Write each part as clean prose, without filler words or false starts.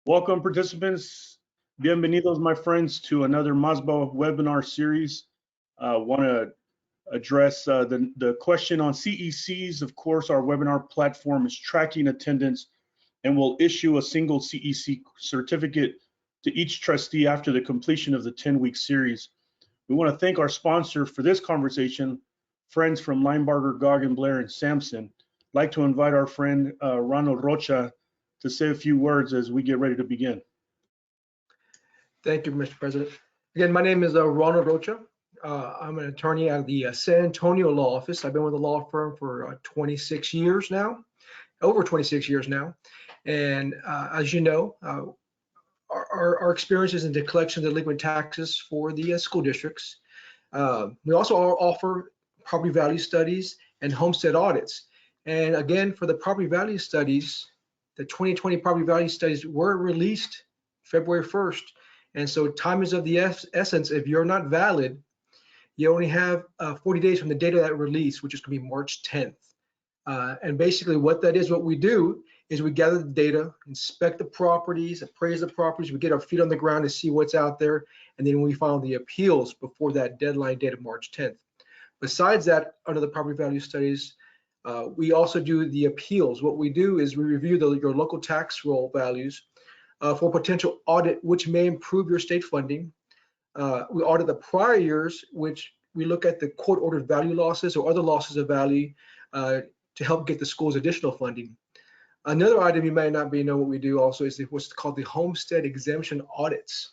Welcome, participants. Bienvenidos, my friends, to another MASBA webinar series. Want to address the question on CECs. Of course, our webinar platform is tracking attendance and will issue a single CEC certificate to each trustee after the completion of the 10-week series. We want to thank our sponsor for this conversation, friends from Linebarger, Goggin, Blair, and Sampson. I'd like to invite our friend Ronald Rocha to say a few words as we get ready to begin. Thank you, Mr. President. Again, my name is Ronald Rocha. I'm an attorney out of the San Antonio Law Office. I've been with the law firm for 26 years now, over 26 years now. And as you know, our experience is in the collection of delinquent taxes for the school districts. We also offer property value studies and homestead audits. And again, for the property value studies, the 2020 property value studies were released February 1st. And so time is of the essence. If you're not valid, you only have 40 days from the date of that release, which is going to be March 10th. And basically what that is, what we do is we gather the data, inspect the properties, appraise the properties, we get our feet on the ground to see what's out there, and then we file the appeals before that deadline date of March 10th. Besides that, under the property value studies, we also do the appeals. What we do is we review your local tax roll values for potential audit, which may improve your state funding. We audit the prior years, which we look at the court-ordered value losses or other losses of value to help get the schools additional funding. Another item you may not know what we do also is what's called the homestead exemption audits.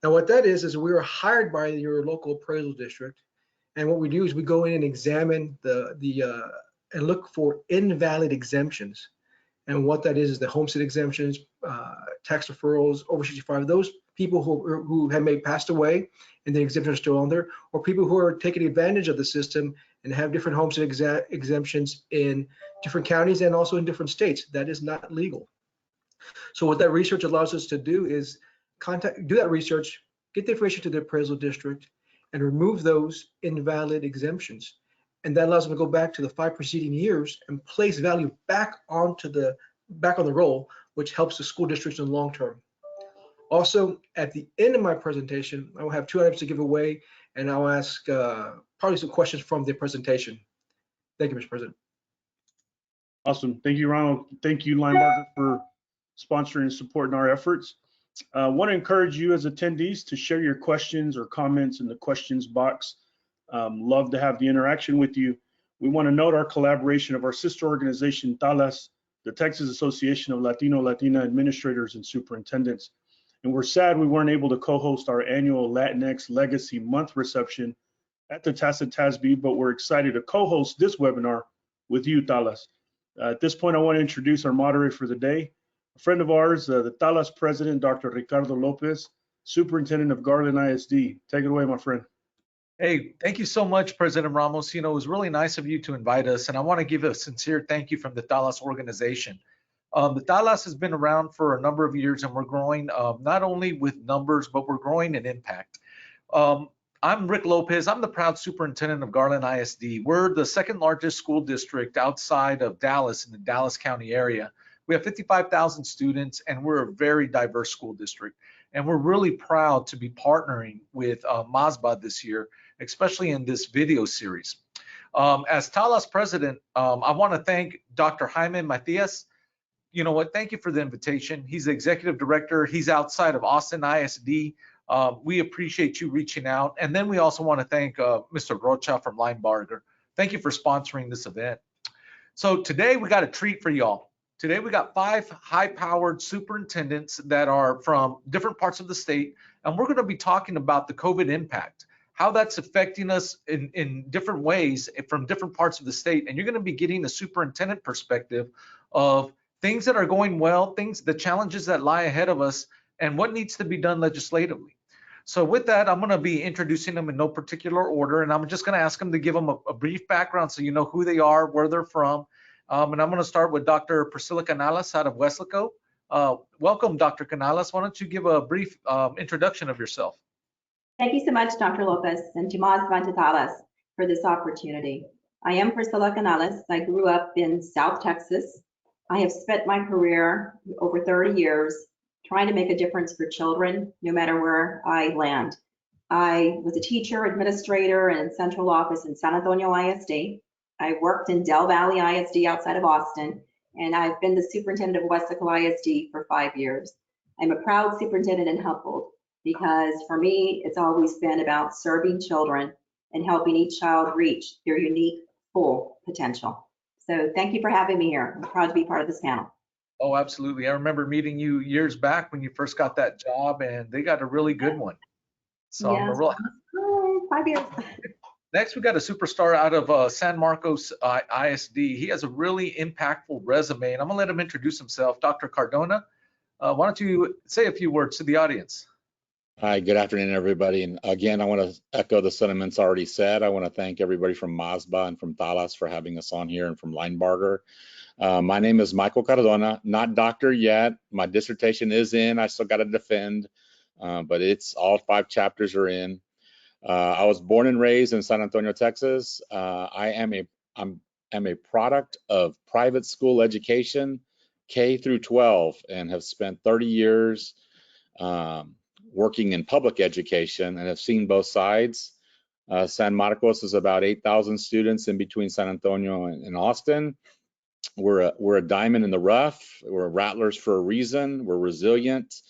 Now what that is we are hired by your local appraisal district, and what we do is we go in and examine and look for invalid exemptions. And what that is the homestead exemptions, tax deferrals, over 65, those people who have passed away and the exemptions are still on there, or people who are taking advantage of the system and have different homestead exemptions in different counties and also in different states. That is not legal. So what that research allows us to do is do that research, get the information to the appraisal district, and remove those invalid exemptions. And that allows them to go back to the 5 preceding years and place value back on the roll, which helps the school districts in the long term. Also, at the end of my presentation, I will have 2 items to give away, and I'll ask probably some questions from the presentation. Thank you, Mr. President. Awesome. Thank you, Ronald. Thank you, Linebarger, for sponsoring and supporting our efforts. I want to encourage you as attendees to share your questions or comments in the questions box. Love to have the interaction with you. We want to note our collaboration of our sister organization, TALAS, the Texas Association of Latino-Latina Administrators and Superintendents. And we're sad we weren't able to co-host our annual Latinx Legacy Month reception at the TASB, but we're excited to co-host this webinar with you, TALAS. At this point, I want to introduce our moderator for the day, a friend of ours, the TALAS president, Dr. Ricardo Lopez, superintendent of Garland ISD. Take it away, my friend. Hey, thank you so much, President Ramos. You know, it was really nice of you to invite us, and I want to give a sincere thank you from the TALAS organization. The TALAS has been around for a number of years, and we're growing not only with numbers, but we're growing in impact. I'm Rick Lopez. I'm the proud superintendent of Garland ISD. We're the 2nd largest school district outside of Dallas in the Dallas County area. We have 55,000 students, and we're a very diverse school district. And we're really proud to be partnering with MASBA this year, especially in this video series. As TALAS president, I want to thank Dr. Jaime Matias. You know what? Thank you for the invitation. He's the executive director. He's outside of Austin ISD. We appreciate you reaching out. And then we also want to thank Mr. Rocha from Linebarger. Thank you for sponsoring this event. So today we got a treat for y'all. Today we got 5 high-powered superintendents that are from different parts of the state, and we're going to be talking about the COVID impact, how that's affecting us in different ways from different parts of the state. And you're going to be getting a superintendent perspective of things that are going well, the challenges that lie ahead of us, and what needs to be done legislatively. So with that, I'm going to be introducing them in no particular order, and I'm just going to ask them to give them a brief background so you know who they are, where they're from. And I'm going to start with Dr. Priscilla Canales out of Weslaco. Welcome, Dr. Canales. Why don't you give a brief introduction of yourself? Thank you so much, Dr. Lopez, and to MASBA and to TALAS for this opportunity. I am Priscilla Canales. I grew up in South Texas. I have spent my career over 30 years trying to make a difference for children, no matter where I land. I was a teacher, administrator, and central office in San Antonio ISD. I worked in Del Valley ISD outside of Austin, and I've been the superintendent of Wesco ISD for 5 years. I'm a proud superintendent in Humboldt because for me, it's always been about serving children and helping each child reach their unique full potential. So thank you for having me here. I'm proud to be part of this panel. Oh, absolutely. I remember meeting you years back when you first got that job, and they got a really good one. So Yes. I'm a real 5 years. Next, we got a superstar out of San Marcos ISD. He has a really impactful resume, and I'm gonna let him introduce himself. Dr. Cardona, why don't you say a few words to the audience? Hi, good afternoon, everybody. And again, I want to echo the sentiments already said. I want to thank everybody from MASBA and from Talas for having us on here and from Linebarger. My name is Michael Cardona, not doctor yet. My dissertation is in, I still got to defend, but it's all 5 chapters are in. I was born and raised in San Antonio, Texas. I am a product of private school education, K through 12, and have spent 30 years working in public education and have seen both sides. San Marcos is about 8,000 students in between San Antonio and Austin. We're a diamond in the rough. We're rattlers for a reason. We're resilient.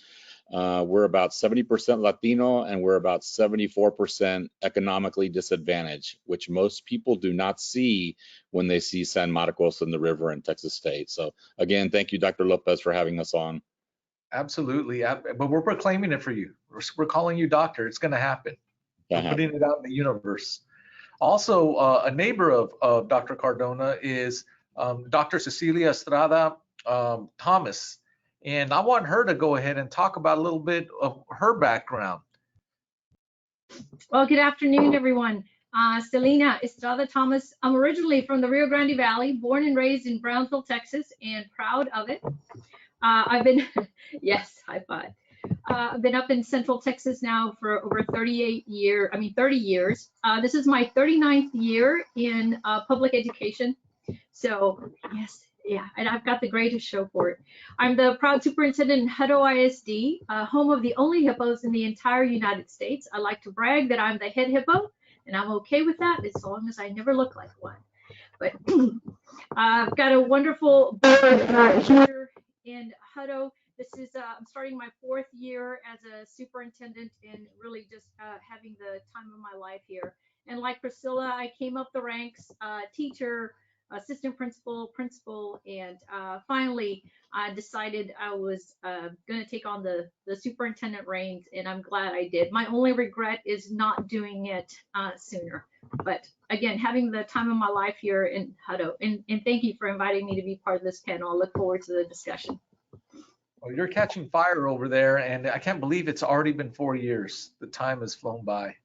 We're about 70% Latino, and we're about 74% economically disadvantaged, which most people do not see when they see San Marcos and the river in Texas State. So again, thank you, Dr. Lopez, for having us on. Absolutely, but we're proclaiming it for you. We're calling you doctor. It's gonna happen. We're putting it out in the universe. Also, a neighbor of Dr. Cardona is Dr. Cecilia Estrada Thomas. And I want her to go ahead and talk about a little bit of her background. Well, good afternoon, everyone. Selena Estrada Thomas. I'm originally from the Rio Grande Valley, born and raised in Brownsville, Texas, and proud of it. I've been, yes, high five. I've been up in Central Texas now for over 30 years. This is my 39th year in public education. So, yes. Yeah, and I've got the greatest show for it. I'm the proud superintendent in Hutto ISD, home of the only hippos in the entire United States. I like to brag that I'm the head hippo, and I'm okay with that as long as I never look like one. But I've got a wonderful board here in Hutto. This is, I'm starting my 4th year as a superintendent and really just having the time of my life here. And like Priscilla, I came up the ranks, teacher, assistant principal, and finally I decided I was going to take on the superintendent reins, and I'm glad I did. My only regret is not doing it sooner. But again, having the time of my life here in Hutto, and thank you for inviting me to be part of this panel. I look forward to the discussion. Well, you're catching fire over there, and I can't believe it's already been 4 years. The time has flown by.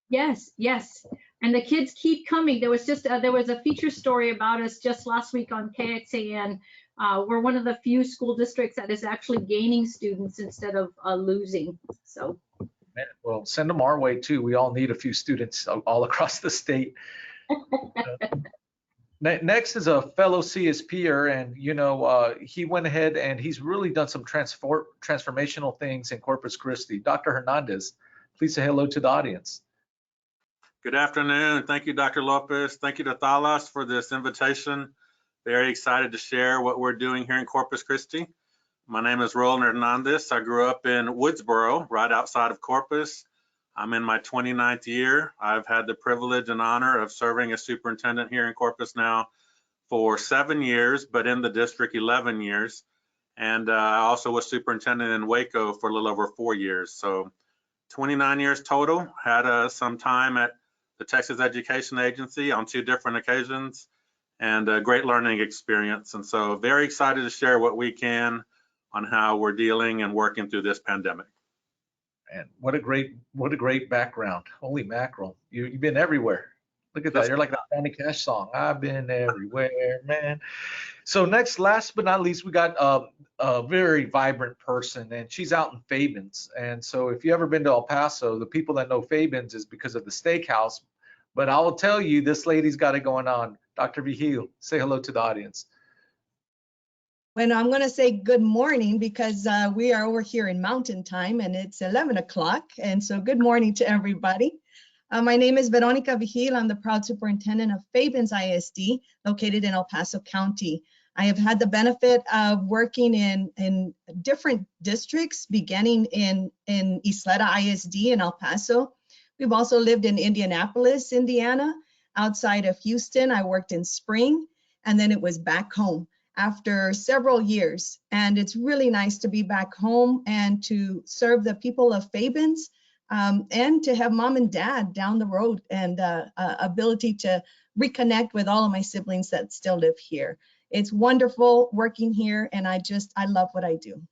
Yes, yes. And the kids keep coming. There was just there was a feature story about us just last week on KXAN. We're one of the few school districts that is actually gaining students instead of losing. So, well, send them our way too. We all need a few students all across the state. Next is a fellow CSPer, and you know he went ahead and he's really done some transformational things in Corpus Christi. Dr. Hernandez, please say hello to the audience. Good afternoon. Thank you, Dr. Lopez. Thank you to Talas for this invitation. Very excited to share what we're doing here in Corpus Christi. My name is Roland Hernandez. I grew up in Woodsboro, right outside of Corpus. I'm in my 29th year. I've had the privilege and honor of serving as superintendent here in Corpus now for 7 years, but in the district 11 years. And I also was superintendent in Waco for a little over 4 years. So 29 years total. Had some time at the Texas Education Agency on 2 different occasions, and a great learning experience. And so very excited to share what we can on how we're dealing and working through this pandemic. And what a great background. Holy mackerel. You've been everywhere. Look at that. You're like that Johnny Cash song. I've been everywhere, man. So next, last but not least, we got a very vibrant person, and she's out in Fabens. And so if you ever been to El Paso, the people that know Fabens is because of the steakhouse. But I will tell you, this lady's got it going on. Dr. Vigil, say hello to the audience. Bueno, I'm going to say good morning because we are over here in Mountain Time and it's 11 o'clock. And so good morning to everybody. My name is Veronica Vigil. I'm the proud superintendent of Fabens ISD, located in El Paso County. I have had the benefit of working in different districts, beginning in Isleta ISD in El Paso. We've also lived in Indianapolis, Indiana. Outside of Houston, I worked in Spring, and then it was back home after several years. And it's really nice to be back home and to serve the people of Fabens, and to have mom and dad down the road, and ability to reconnect with all of my siblings that still live here. It's wonderful working here, and I love what I do.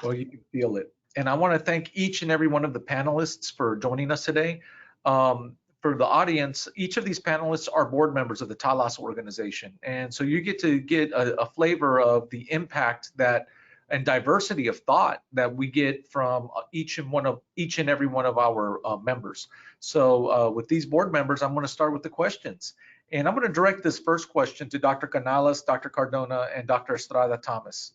Well, you can feel it. And I want to thank each and every one of the panelists for joining us today. For the audience, each of these panelists are board members of the Talas organization. And so you get to get a flavor of the impact that and diversity of thought that we get from each and every one of our members. So with these board members, I'm going to start with the questions. And I'm going to direct this first question to Dr. Canales, Dr. Cardona, and Dr. Estrada Thomas.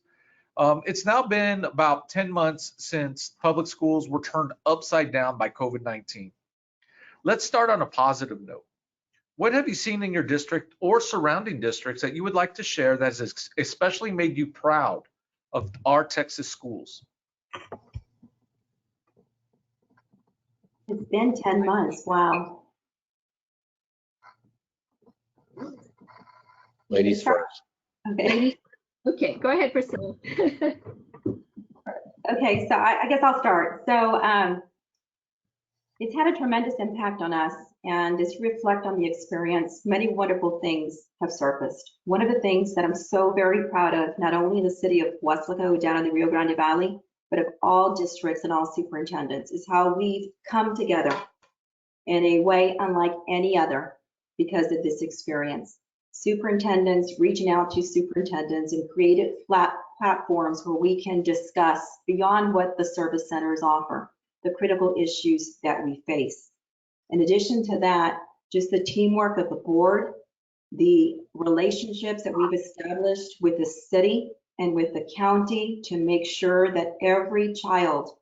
It's now been about 10 months since public schools were turned upside down by COVID-19. Let's start on a positive note. What have you seen in your district or surrounding districts that you would like to share that has especially made you proud of our Texas schools? It's been 10 months, wow. Ladies first. Okay. Okay, go ahead, Priscilla. Okay, so I guess I'll start. So it's had a tremendous impact on us, and just to reflect on the experience, many wonderful things have surfaced. One of the things that I'm so very proud of, not only in the city of Weslaco down in the Rio Grande Valley, but of all districts and all superintendents, is how we've come together in a way unlike any other because of this experience. Superintendents reaching out to superintendents and created flat platforms where we can discuss beyond what the service centers offer, the critical issues that we face. In addition to that, just the teamwork of the board, the relationships that we've established with the city and with the county to make sure that every child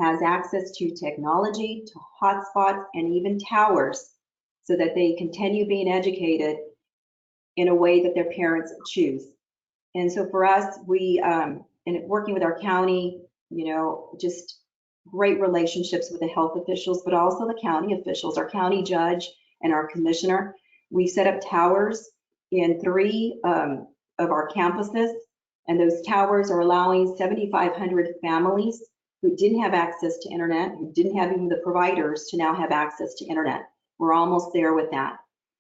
has access to technology, to hotspots, and even towers so that they continue being educated in a way that their parents choose. And so for us, we, in working with our county, just great relationships with the health officials, but also the county officials, our county judge and our commissioner. We set up towers in 3 of our campuses, and those towers are allowing 7,500 families who didn't have access to internet, who didn't have even the providers, to now have access to internet. We're almost there with that.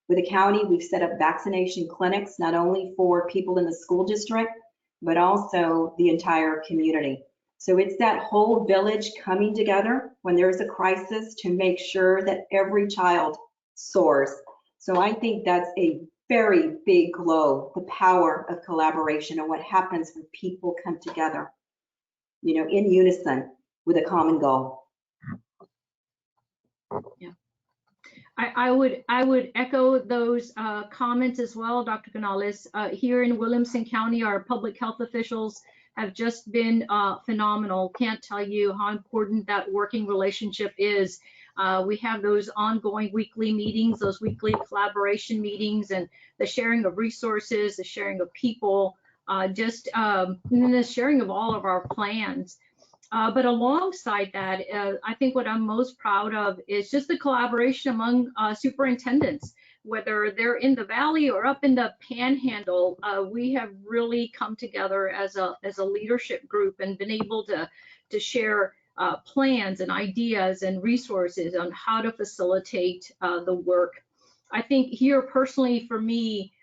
With the county, we've set up vaccination clinics, not only for people in the school district, but also the entire community. So it's that whole village coming together when there's a crisis to make sure that every child soars. So I think that's a very big glow, the power of collaboration and what happens when people come together, in unison with a common goal. Yeah. I would echo those comments as well, Dr. Canales. Here in Williamson County, our public health officials have just been phenomenal. Can't tell you how important that working relationship is. We have those ongoing weekly meetings, those weekly collaboration meetings, and the sharing of resources, the sharing of people, and the sharing of all of our plans. But alongside that, I think what I'm most proud of is just the collaboration among superintendents, whether they're in the valley or up in the panhandle. We have really come together as a leadership group and been able to share plans and ideas and resources on how to facilitate the work. I think here personally for me,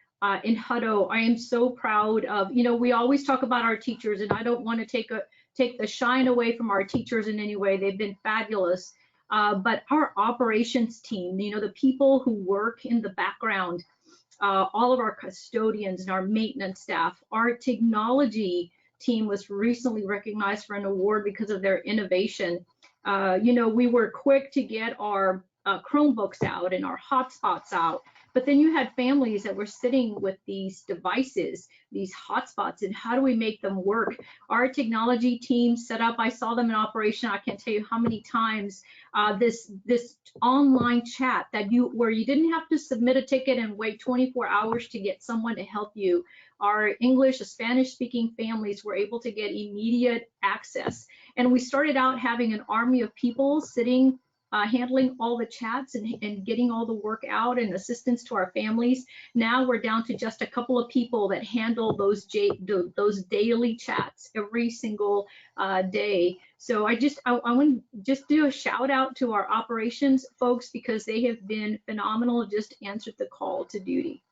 in Hutto, I am so proud of, we always talk about our teachers, and I don't want to take the shine away from our teachers in any way. They've been fabulous. But our operations team, the people who work in the background, all of our custodians and our maintenance staff, our technology team was recently recognized for an award because of their innovation. We were quick to get our Chromebooks out and our hotspots out But then you had families that were sitting with these devices, these hotspots, and how do we make them work? Our technology team set up, I saw them in operation, I can't tell you how many times, this online chat where you didn't have to submit a ticket and wait 24 hours to get someone to help you. Our English, Spanish speaking families were able to get immediate access. And we started out having an army of people sitting, handling all the chats and getting all the work out and assistance to our families. Now we're down to just a couple of people that handle those daily chats every single day. So I want to just do a shout out to our operations folks, because they have been phenomenal, just answered the call to duty.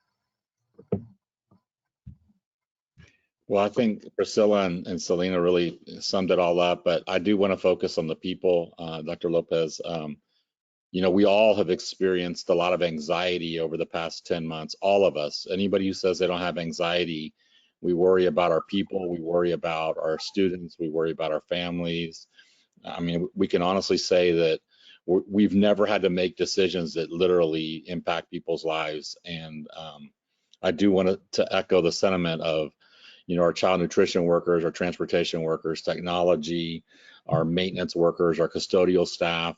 Well, I think Priscilla and Selena really summed it all up, but I do want to focus on the people, Dr. Lopez. You know, we all have experienced a lot of anxiety over the past 10 months, all of us. Anybody who says they don't have anxiety, we worry about our people, we worry about our students, we worry about our families. I mean, we can honestly say that we've never had to make decisions that literally impact people's lives. And I do want to echo the sentiment of, you know, our child nutrition workers, our transportation workers, technology, our maintenance workers, our custodial staff,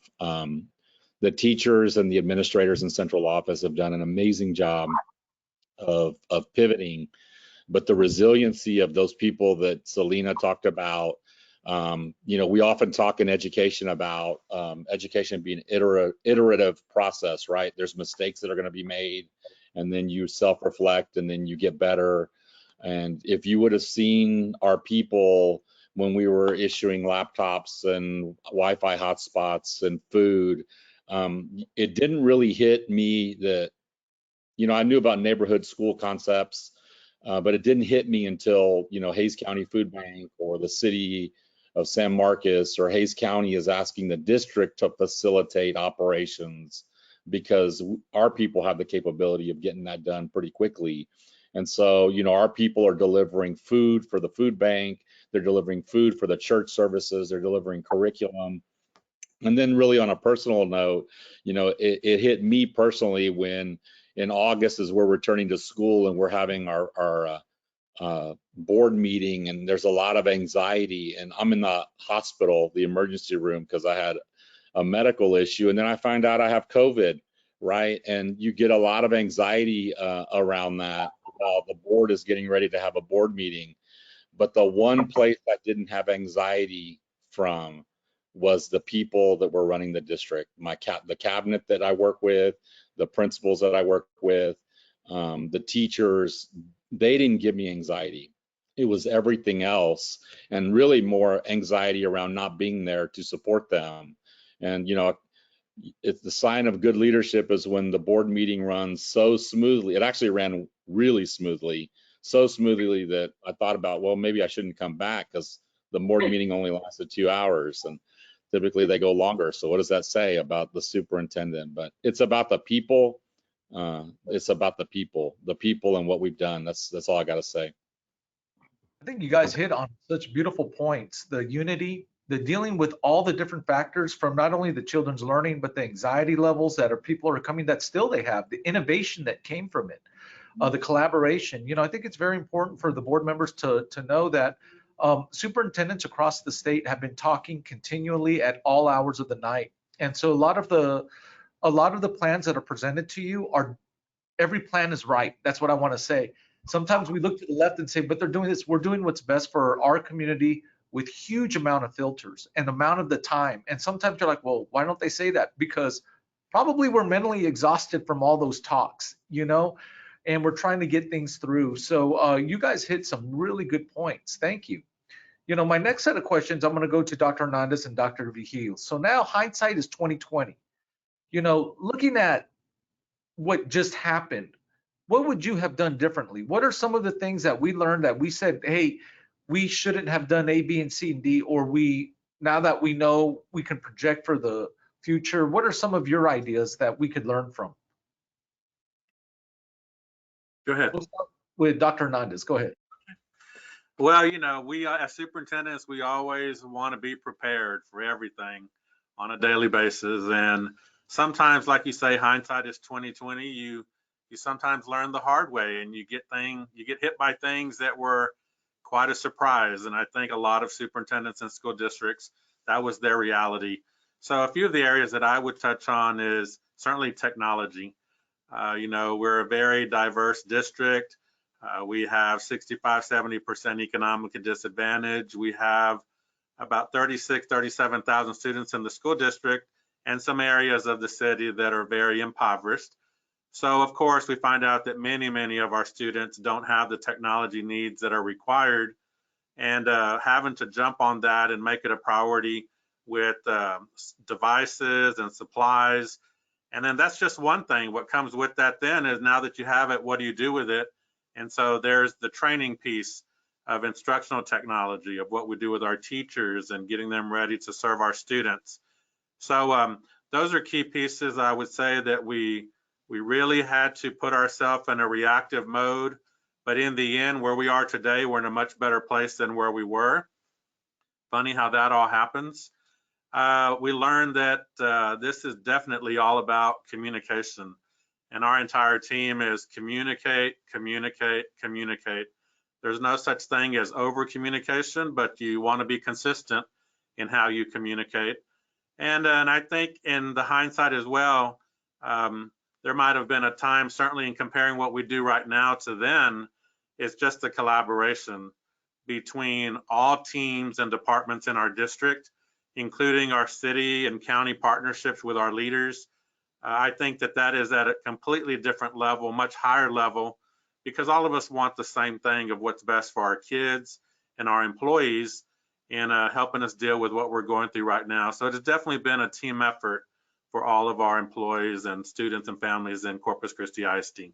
the teachers and the administrators in central office have done an amazing job of pivoting. But the resiliency of those people that Selena talked about, you know, we often talk in education about education being an iterative process, right? There's mistakes that are going to be made, and then you self-reflect, and then you get better. And if you would have seen our people when we were issuing laptops and Wi-Fi hotspots and food, it didn't really hit me that, you know, I knew about neighborhood school concepts, but it didn't hit me until, you know, Hays County Food Bank or the city of San Marcos or Hays County is asking the district to facilitate operations, because our people have the capability of getting that done pretty quickly. And so, you know, our people are delivering food for the food bank, they're delivering food for the church services, they're delivering curriculum. And then really on a personal note, you know, it hit me personally when in August, as we're returning to school and we're having our board meeting, and there's a lot of anxiety, and I'm in the hospital, the emergency room, because I had a medical issue, and then I find out I have COVID, right? And you get a lot of anxiety around that while the board is getting ready to have a board meeting. But the one place I didn't have anxiety from was the people that were running the district, the cabinet that I work with, the principals that I work with, the teachers. They didn't give me anxiety. It was everything else, and really more anxiety around not being there to support them. And, you know, it's the sign of good leadership is when the board meeting runs so smoothly. It actually ran really smoothly, so smoothly that I thought about, well, maybe I shouldn't come back, because the board meeting only lasted 2 hours, and typically they go longer. So what does that say about the superintendent? But it's about the people. It's about the people and what we've done. That's all I got to say. I think you guys hit on such beautiful points. The unity, the dealing with all the different factors from not only the children's learning, but the anxiety levels that people are coming, that still they have, the innovation that came from it, the collaboration. You know, I think it's very important for the board members to know that superintendents across the state have been talking continually at all hours of the night. And so a lot of the plans that are presented to you every plan is right. That's what I want to say. Sometimes we look to the left and say, but they're doing this. We're doing what's best for our community with huge amount of filters and amount of the time. And sometimes you're like, well, why don't they say that? Because probably we're mentally exhausted from all those talks, you know, and we're trying to get things through. So you guys hit some really good points. Thank you. You know, my next set of questions, I'm going to go to Dr. Hernandez and Dr. Vigil. So now hindsight is 2020. You know, looking at what just happened, what would you have done differently? What are some of the things that we learned that we said, hey, we shouldn't have done A, B, and C, and D, or now that we know we can project for the future, what are some of your ideas that we could learn from? Go ahead. We'll start with Dr. Hernandez. Go ahead. Well, you know, we as superintendents, we always want to be prepared for everything on a daily basis. And sometimes, like you say, hindsight is 2020. You you sometimes learn the hard way, and you get hit by things that were quite a surprise. And I think a lot of superintendents and school districts, that was their reality. So a few of the areas that I would touch on is certainly technology. We're a very diverse district. We have 65–70% economic disadvantage. We have about 37,000 students in the school district, and some areas of the city that are very impoverished. So of course, we find out that many of our students don't have the technology needs that are required, and having to jump on that and make it a priority with devices and supplies. And then that's just one thing. What comes with that then is, now that you have it, what do you do with it? And so there's the training piece of instructional technology, of what we do with our teachers and getting them ready to serve our students. So those are key pieces. I would say that we really had to put ourselves in a reactive mode, but in the end, where we are today, we're in a much better place than where we were. Funny how that all happens. We learned that this is definitely all about communication, and our entire team is communicate. There's no such thing as over communication, but you want to be consistent in how you communicate. And I think in the hindsight as well, there might have been a time, certainly in comparing what we do right now to then, is just the collaboration between all teams and departments in our district, including our city and county partnerships with our leaders. I think that is at a completely different level, much higher level, because all of us want the same thing of what's best for our kids and our employees in helping us deal with what we're going through right now. So it's definitely been a team effort for all of our employees and students and families in Corpus Christi ISD.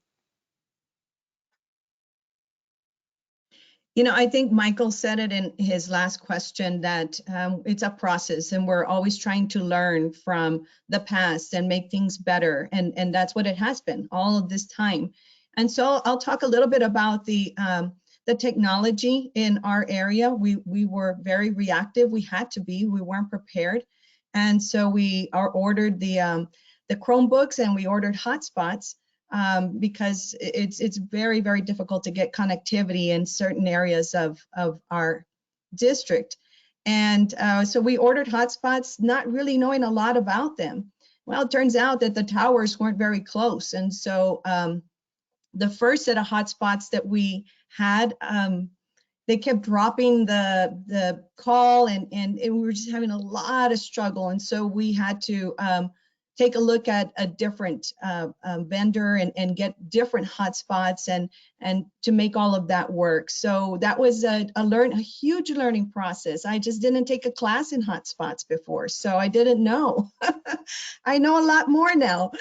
I think Michael said it in his last question, that it's a process, and we're always trying to learn from the past and make things better. And that's what it has been all of this time. And so I'll talk a little bit about the technology in our area. We were very reactive. We had to be. We weren't prepared. And so we ordered the Chromebooks, and we ordered hotspots. Because it's very, very difficult to get connectivity in certain areas of our district. And so we ordered hotspots, not really knowing a lot about them. Well, it turns out that the towers weren't very close. And so the first set of hotspots that we had, they kept dropping the call, and we were just having a lot of struggle. And so we had to take a look at a different vendor and get different hotspots and to make all of that work. So that was a huge learning process. I just didn't take a class in hotspots before, so I didn't know. I know a lot more now.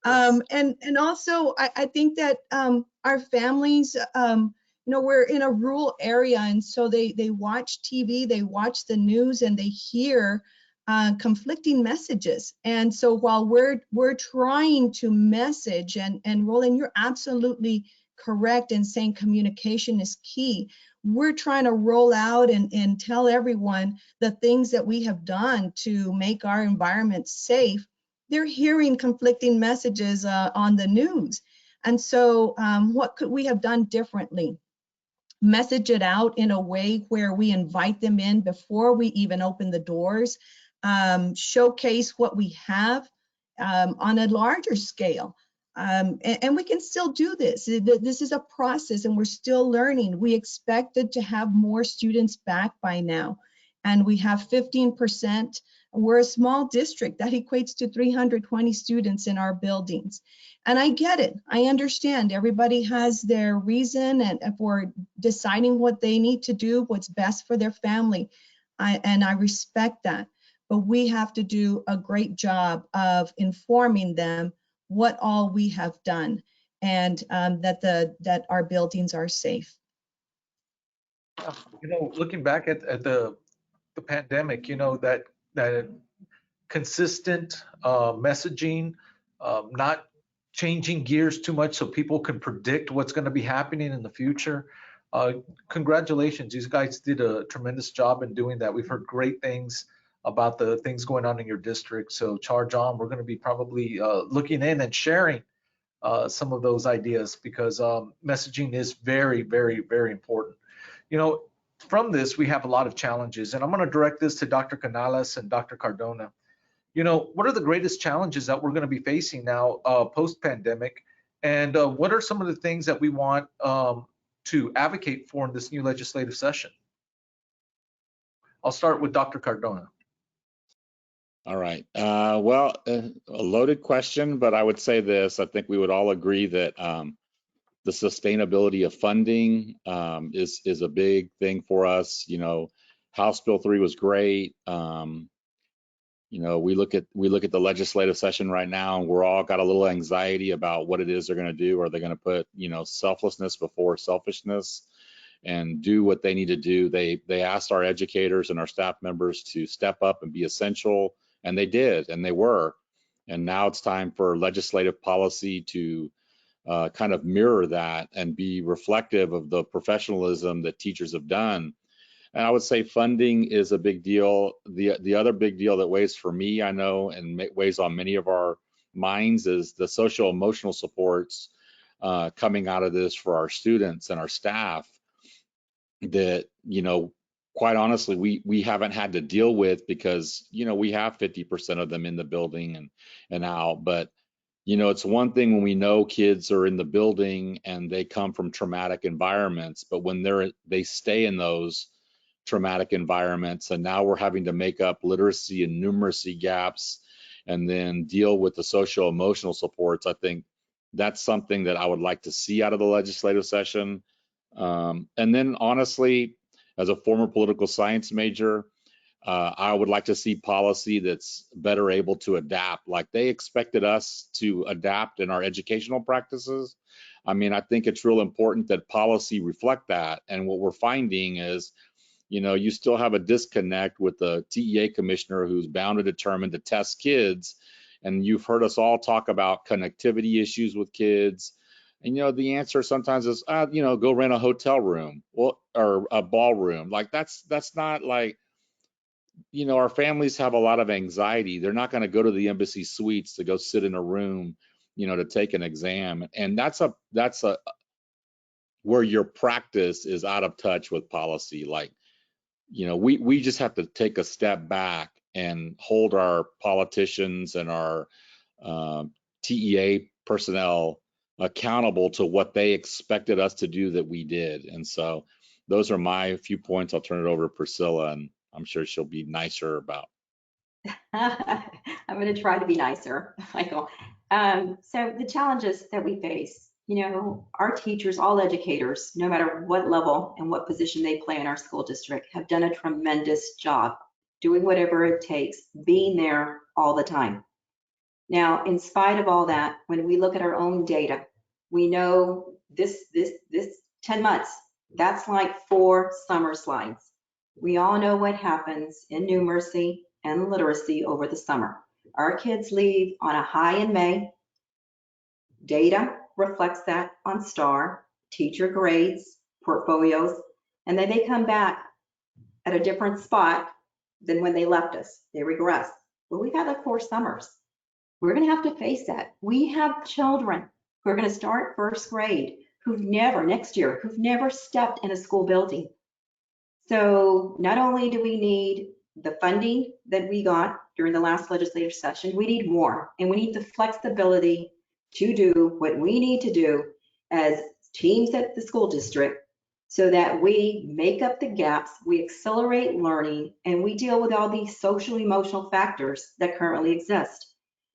And also I think that our families, we're in a rural area, and so they watch TV, they watch the news, and they hear conflicting messages. And so while we're trying to message, and Roland, you're absolutely correct in saying communication is key. We're trying to roll out and tell everyone the things that we have done to make our environment safe. They're hearing conflicting messages on the news. And so what could we have done differently? Message it out in a way where we invite them in before we even open the doors. Showcase what we have on a larger scale. And we can still do this. This is a process, and we're still learning. We expected to have more students back by now, and we have 15%. We're a small district. That equates to 320 students in our buildings. And I get it. I understand. Everybody has their reason and for deciding what they need to do, what's best for their family. And I respect that. But we have to do a great job of informing them what all we have done, and that our buildings are safe. Looking back at the pandemic, that consistent messaging, not changing gears too much so people can predict what's going to be happening in the future. Congratulations, you guys did a tremendous job in doing that. We've heard great things about the things going on in your district, so charge on. We're going to be probably looking in and sharing some of those ideas, because messaging is very, very, very important. You know, from this, we have a lot of challenges, and I'm going to direct this to Dr. Canales and Dr. Cardona. You know, what are the greatest challenges that we're going to be facing now post-pandemic, and what are some of the things that we want to advocate for in this new legislative session? I'll start with Dr. Cardona. All right. Well, a loaded question, but I would say this. I think we would all agree that the sustainability of funding is a big thing for us. You know, House Bill 3 was great. You know, we look at the legislative session right now, and we're all got a little anxiety about what it is they're going to do. Are they going to put, you know, selflessness before selfishness and do what they need to do? They asked our educators and our staff members to step up and be essential, and they did, and they were. And now it's time for legislative policy to kind of mirror that and be reflective of the professionalism that teachers have done. And I would say funding is a big deal. The other big deal that weighs for me, I know, and weighs on many of our minds, is the social emotional supports coming out of this for our students and our staff that, you know, quite honestly, we haven't had to deal with, because, you know, we have 50% of them in the building and out. But, you know, it's one thing when we know kids are in the building and they come from traumatic environments, but when they stay in those traumatic environments, and now we're having to make up literacy and numeracy gaps and then deal with the social emotional supports, I think that's something that I would like to see out of the legislative session. And then honestly, as a former political science major, I would like to see policy that's better able to adapt. Like they expected us to adapt in our educational practices. I mean, I think it's real important that policy reflect that. And what we're finding is, you know, you still have a disconnect with the TEA commissioner who's bound and determined to test kids. And you've heard us all talk about connectivity issues with kids. And, you know, the answer sometimes is, you know, go rent a hotel room or a ballroom. Like that's not like, you know, our families have a lot of anxiety. They're not going to go to the embassy suites to go sit in a room, you know, to take an exam. And that's where your practice is out of touch with policy. Like, you know, we just have to take a step back and hold our politicians and our TEA personnel accountable to what they expected us to do that we did. And so those are my few points. I'll turn it over to Priscilla, and I'm sure she'll be nicer about. I'm going to try to be nicer, Michael. So the challenges that we face, you know, our teachers, all educators, no matter what level and what position they play in our school district, have done a tremendous job doing whatever it takes, being there all the time. Now, in spite of all that, when we look at our own data, we know this 10 months, that's like 4 summer slides. We all know what happens in numeracy and literacy over the summer. Our kids leave on a high in May. Data reflects that on STAR, teacher grades, portfolios, and then they come back at a different spot than when they left us. They regress. But we've had like 4 summers. We're going to have to face that. We have children who are going to start first grade next year, who've never stepped in a school building. So not only do we need the funding that we got during the last legislative session, we need more, and we need the flexibility to do what we need to do as teams at the school district so that we make up the gaps, we accelerate learning, and we deal with all these social emotional factors that currently exist.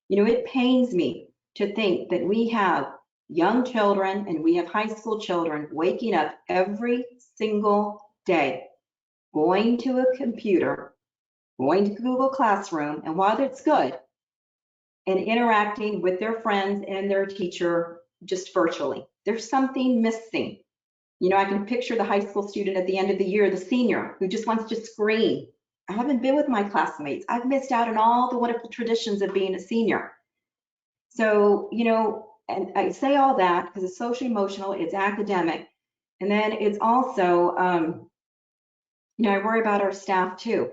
You know, it pains me to think that we have young children and we have high school children waking up every single day, going to a computer, going to Google Classroom, and while it's good, and interacting with their friends and their teacher just virtually. There's something missing. You know, I can picture the high school student at the end of the year, the senior, who just wants to scream. I haven't been with my classmates. I've missed out on all the wonderful traditions of being a senior. So, you know, and I say all that because it's social emotional, it's academic, and then it's also, you know, I worry about our staff too.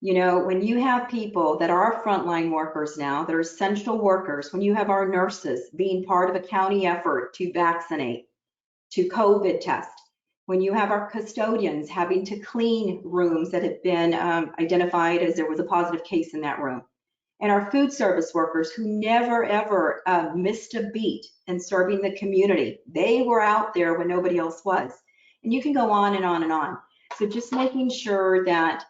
You know, when you have people that are frontline workers now, that are essential workers, when you have our nurses being part of a county effort to vaccinate, to COVID test, when you have our custodians having to clean rooms that have been identified as there was a positive case in that room, and our food service workers who never ever missed a beat in serving the community. They were out there when nobody else was. And you can go on and on and on. So just making sure that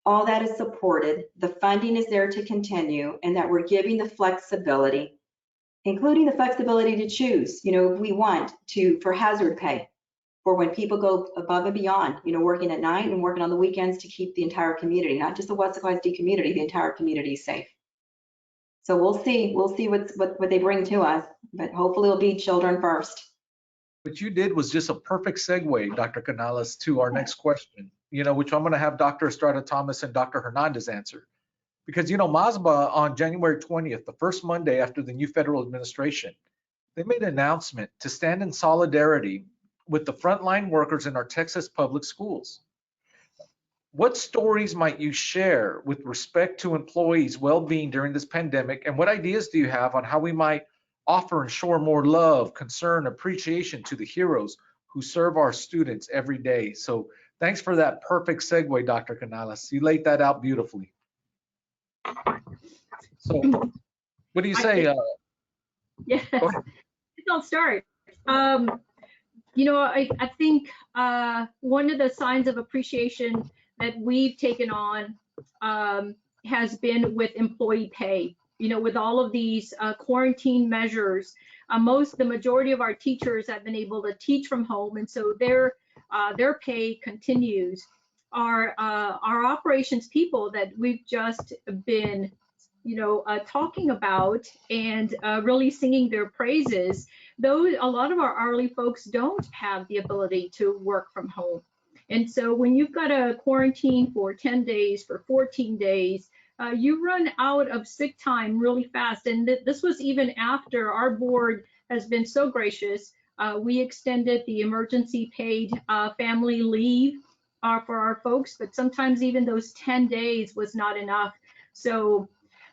all that is supported, the funding is there to continue, and that we're giving the flexibility, including the flexibility to choose, you know, if we want to, for hazard pay, for when people go above and beyond, you know, working at night and working on the weekends to keep the entire community, not just the Wessex ISD community, the entire community safe. So we'll see what they bring to us, but hopefully it'll be children first. What you did was just a perfect segue, Dr. Canales, to our next question, you know, which I'm going to have Dr. Estrada Thomas and Dr. Hernandez answer. Because, you know, MASBA on January 20th, the first Monday after the new federal administration, they made an announcement to stand in solidarity with the frontline workers in our Texas public schools. What stories might you share with respect to employees' well-being during this pandemic, and what ideas do you have on how we might offer and show more love, concern, appreciation to the heroes who serve our students every day? So thanks for that perfect segue, Dr. Canales. You laid that out beautifully. So what do you say? Yes, I'll start. You know, I think one of the signs of appreciation that we've taken on has been with employee pay. You know, with all of these quarantine measures, the majority of our teachers have been able to teach from home, and so their pay continues. Our operations people that we've just been, you know, talking about and really singing their praises, though a lot of our hourly folks don't have the ability to work from home. And so when you've got a quarantine for 10 days, for 14 days, you run out of sick time really fast. And this was even after our board has been so gracious. We extended the emergency paid family leave for our folks, but sometimes even those 10 days was not enough. So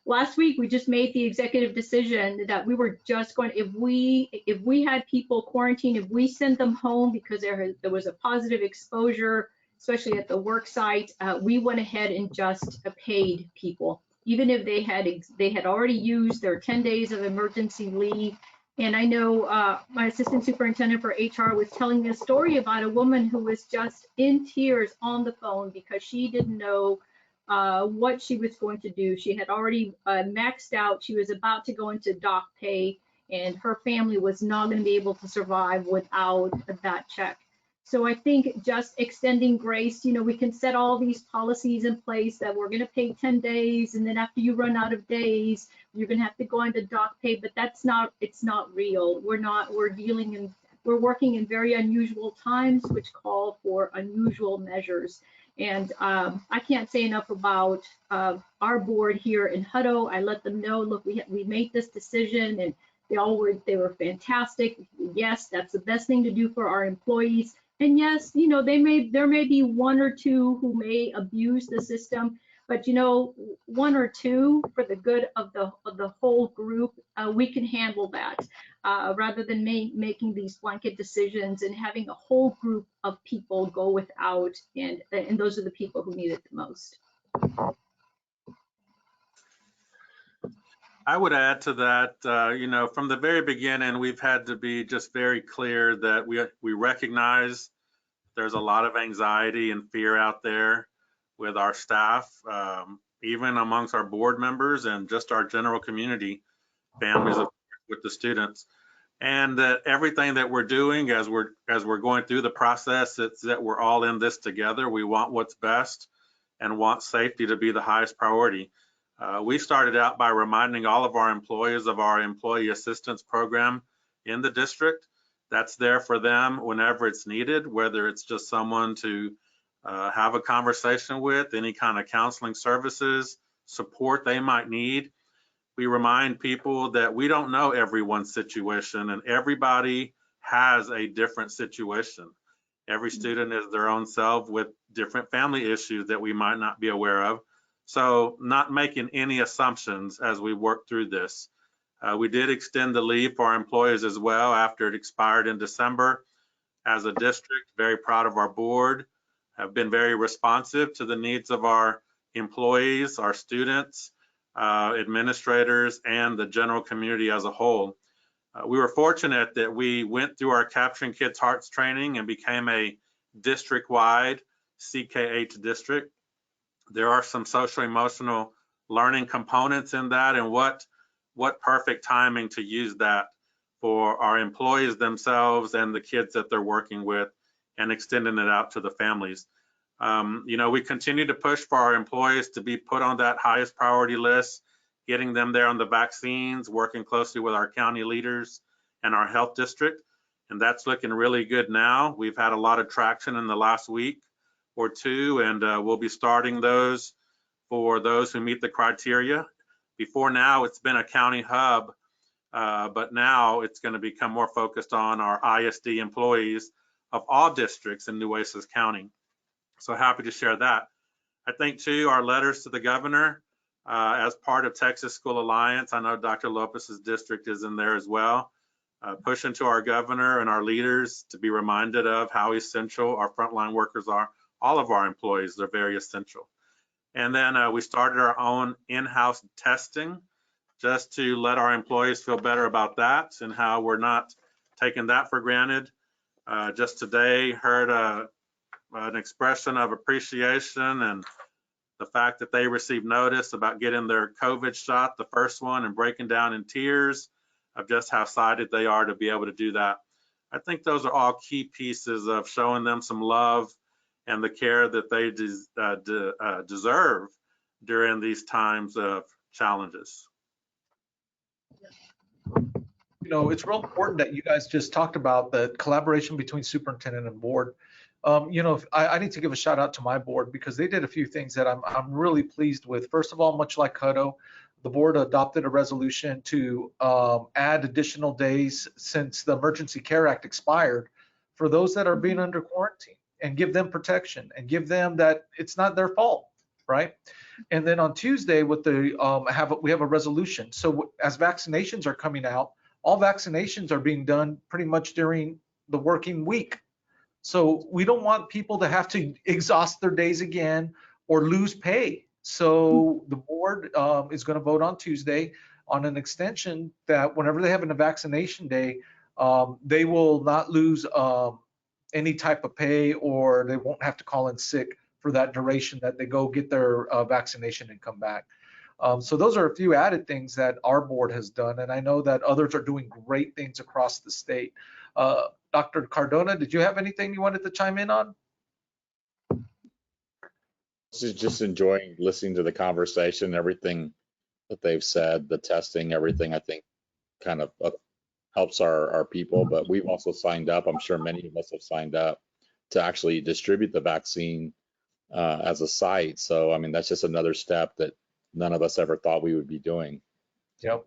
last week, we just made the executive decision that we were just going, if we had people quarantined, if we sent them home because there was a positive exposure, especially at the work site, we went ahead and just paid people, even if they had already used their 10 days of emergency leave. And I know my assistant superintendent for HR was telling me a story about a woman who was just in tears on the phone because she didn't know what she was going to do. She had already maxed out. She was about to go into doc pay, and her family was not going to be able to survive without that check. So I think just extending grace, you know, we can set all these policies in place that we're going to pay 10 days, and then after you run out of days, you're going to have to go into doc pay, but it's not real. We're working in very unusual times, which call for unusual measures. And I can't say enough about our board here in Hutto. I let them know, look, we made this decision, and they were fantastic. Yes, that's the best thing to do for our employees. And yes, you know, there may be one or two who may abuse the system, but you know, one or two for the good of the whole group, we can handle that rather than making these blanket decisions and having a whole group of people go without, and those are the people who need it the most. I would add to that, you know, from the very beginning, we've had to be just very clear that we recognize there's a lot of anxiety and fear out there with our staff, even amongst our board members and just our general community, families with the students. And that everything that we're doing as we're going through the process, it's that we're all in this together. We want what's best and want safety to be the highest priority. We started out by reminding all of our employees of our employee assistance program in the district. That's there for them whenever it's needed, whether it's just someone to have a conversation with, any kind of counseling services, support they might need. We remind people that we don't know everyone's situation, and everybody has a different situation. Every student is their own self with different family issues that we might not be aware of. So not making any assumptions as we work through this. We did extend the leave for our employees as well after it expired in December. As a district, very proud of our board, have been very responsive to the needs of our employees, our students, administrators, and the general community as a whole. We were fortunate that we went through our Capturing Kids' Hearts training and became a district-wide CK8 district. There are some social emotional learning components in that, and what perfect timing to use that for our employees themselves and the kids that they're working with, and extending it out to the families. You know, we continue to push for our employees to be put on that highest priority list, getting them there on the vaccines, working closely with our county leaders and our health district. And that's looking really good now. We've had a lot of traction in the last week or two, and we'll be starting those for those who meet the criteria. Before now, it's been a county hub, but now it's going to become more focused on our ISD employees of all districts in Nueces County. So happy to share that. I think too, our letters to the governor as part of Texas School Alliance, I know Dr. Lopez's district is in there as well, pushing to our governor and our leaders to be reminded of how essential our frontline workers are. All of our employees are very essential. And then we started our own in-house testing just to let our employees feel better about that and how we're not taking that for granted. Just today heard an expression of appreciation and the fact that they received notice about getting their COVID shot, the first one, and breaking down in tears of just how excited they are to be able to do that. I think those are all key pieces of showing them some love and the care that they deserve during these times of challenges. You know, it's real important that you guys just talked about the collaboration between superintendent and board. You know, I need to give a shout out to my board because they did a few things that I'm really pleased with. First of all, much like Cuddo, the board adopted a resolution to add additional days since the Emergency Care Act expired for those that are being under quarantine, and give them protection and give them that it's not their fault, right? And then on Tuesday, with the we have a resolution. So as vaccinations are coming out, all vaccinations are being done pretty much during the working week. So we don't want people to have to exhaust their days again or lose pay. So the board is going to vote on Tuesday on an extension that whenever they have a vaccination day, they will not lose any type of pay, or they won't have to call in sick for that duration that they go get their vaccination and come back. So those are a few added things that our board has done, and I know that others are doing great things across the state. Dr. Cardona, did you have anything you wanted to chime in on? Just enjoying listening to the conversation, everything that they've said, the testing, everything, I think kind of helps our people, but we've also signed up, I'm sure many of us have signed up to actually distribute the vaccine as a site. So, I mean, that's just another step that none of us ever thought we would be doing. Yep.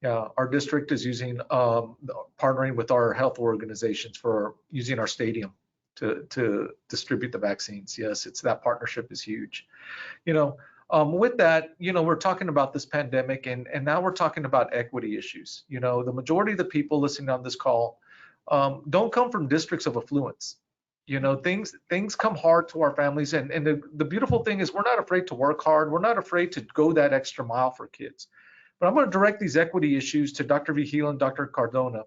Yeah, our district is using, partnering with our health organizations for using our stadium to distribute the vaccines. Yes, that partnership is huge. You know, with that, you know, we're talking about this pandemic, and now we're talking about equity issues. You know, the majority of the people listening on this call don't come from districts of affluence. You know, things come hard to our families, and the beautiful thing is we're not afraid to work hard. We're not afraid to go that extra mile for kids. But I'm going to direct these equity issues to Dr. Vigil and Dr. Cardona.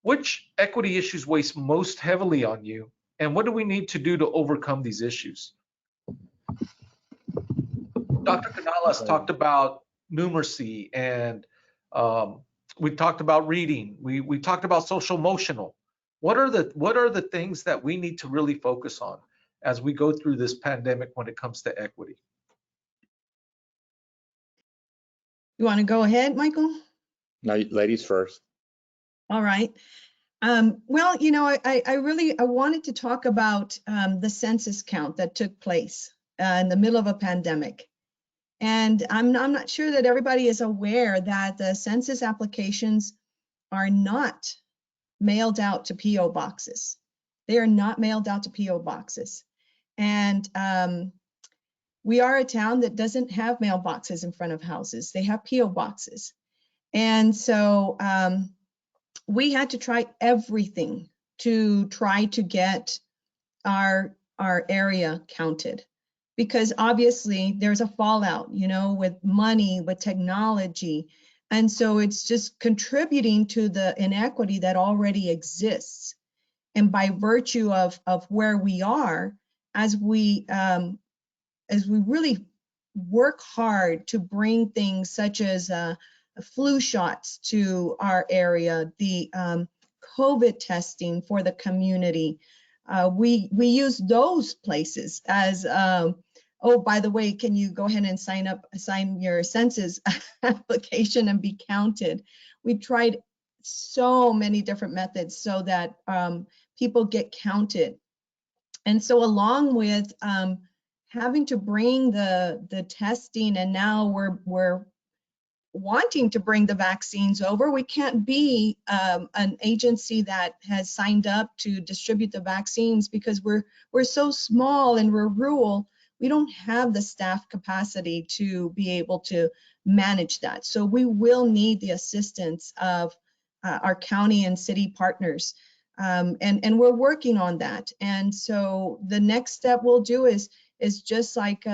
Which equity issues weigh most heavily on you, and what do we need to do to overcome these issues? Dr. Canales talked about numeracy, and we talked about reading. We talked about social emotional. What are the things that we need to really focus on as we go through this pandemic when it comes to equity? You want to go ahead, Michael? No, ladies first. All right. Well, you know, I wanted to talk about the census count that took place in the middle of a pandemic. And I'm not sure that everybody is aware that the census applications are not mailed out to PO boxes. They are not mailed out to PO boxes. And we are a town that doesn't have mailboxes in front of houses. They have P.O. boxes. And so we had to try everything to try to get our area counted, because obviously there's a fallout, you know, with money, with technology. And so it's just contributing to the inequity that already exists. And by virtue of where we are, as we really work hard to bring things such as flu shots to our area, the COVID testing for the community, we use those places as, oh, by the way, can you go ahead and sign your census application and be counted? We tried so many different methods so that people get counted. And so along with having to bring the testing, and now we're wanting to bring the vaccines over, we can't be an agency that has signed up to distribute the vaccines because we're so small and we're rural. We don't have the staff capacity to be able to manage that. So we will need the assistance of our county and city partners. And we're working on that. And so the next step we'll do is just like,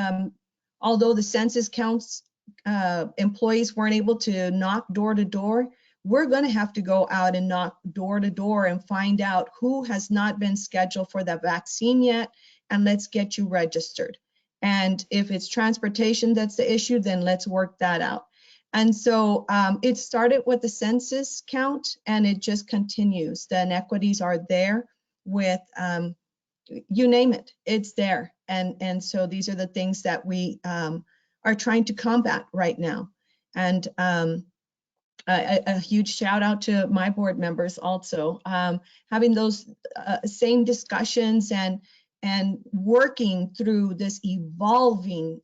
although the census counts employees weren't able to knock door to door, we're going to have to go out and knock door to door and find out who has not been scheduled for the vaccine yet, and let's get you registered. And if it's transportation that's the issue, then let's work that out. And so it started with the census count, and it just continues. The inequities are there with, you name it, it's there. And so these are the things that we are trying to combat right now. And a huge shout out to my board members also, having those same discussions and working through this evolving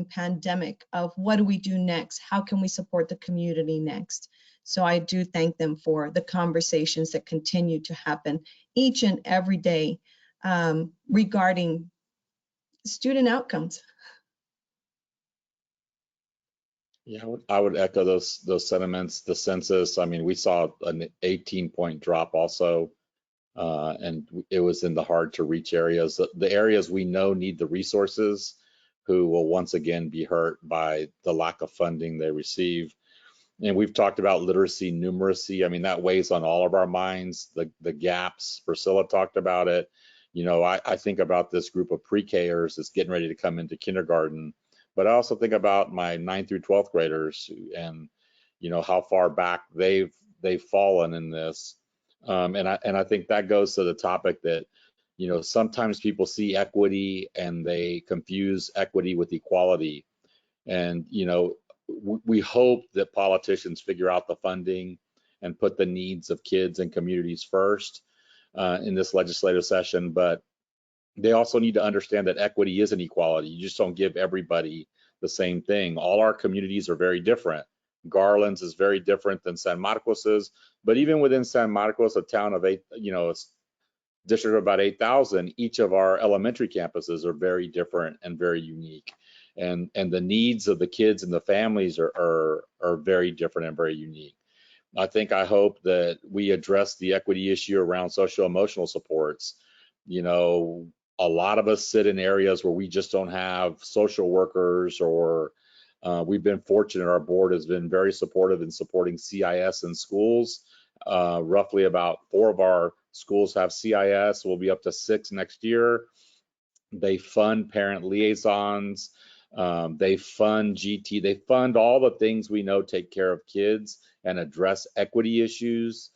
pandemic of what do we do next? How can we support the community next? So I do thank them for the conversations that continue to happen each and every day regarding student outcomes. Yeah, I would echo those sentiments. The census, I mean, we saw an 18-point drop also, and it was in the hard to reach areas. The areas we know need the resources, who will once again be hurt by the lack of funding they receive. And we've talked about literacy, numeracy. I mean, that weighs on all of our minds. The gaps, Priscilla talked about it. You know, I think about this group of pre-Kers that's getting ready to come into kindergarten. But I also think about my 9th through 12th graders and, you know, how far back they've fallen in this. And I think that goes to the topic that, you know, sometimes people see equity and they confuse equity with equality. And, you know, we hope that politicians figure out the funding and put the needs of kids and communities first in this legislative session. But they also need to understand that equity is an equality. You just don't give everybody the same thing. All our communities are very different. Garland's is very different than San Marcos's, but even within San Marcos, a town of a district of about 8,000, each of our elementary campuses are very different and very unique. And the needs of the kids and the families are very different and very unique. I hope that we address the equity issue around social emotional supports. You know, a lot of us sit in areas where we just don't have social workers, or we've been fortunate. Our board has been very supportive in supporting CIS in schools. Roughly about 4 of our schools have CIS. We'll be up to 6 next year. They fund parent liaisons. They fund GT. They fund all the things we know take care of kids and address equity issues.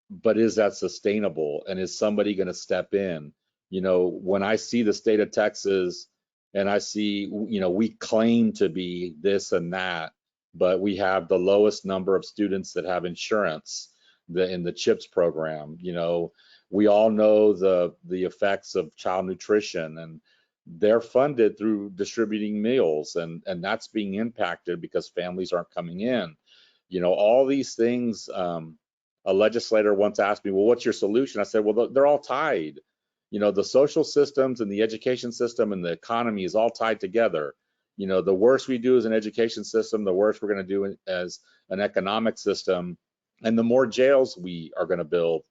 But is that sustainable? And is somebody going to step in? You know, when I see the state of Texas and I see, you know, we claim to be this and that, but we have the lowest number of students that have insurance in the CHIPS program. You know, we all know the effects of child nutrition, and they're funded through distributing meals, and that's being impacted because families aren't coming in. You know, all these things. A legislator once asked me, well, what's your solution? I said, well, they're all tied. You know, the social systems and the education system and the economy is all tied together. You know, the worse we do as an education system, the worse we're going to do as an economic system, and the more jails we are going to build.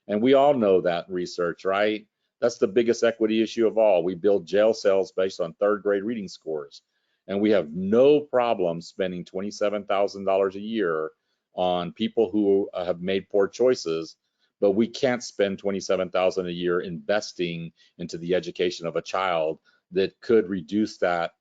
And we all know that research, right? That's the biggest equity issue of all. We build jail cells based on third grade reading scores. And we have no problem spending $27,000 a year on people who have made poor choices, but we can't spend $27,000 a year investing into the education of a child that could reduce that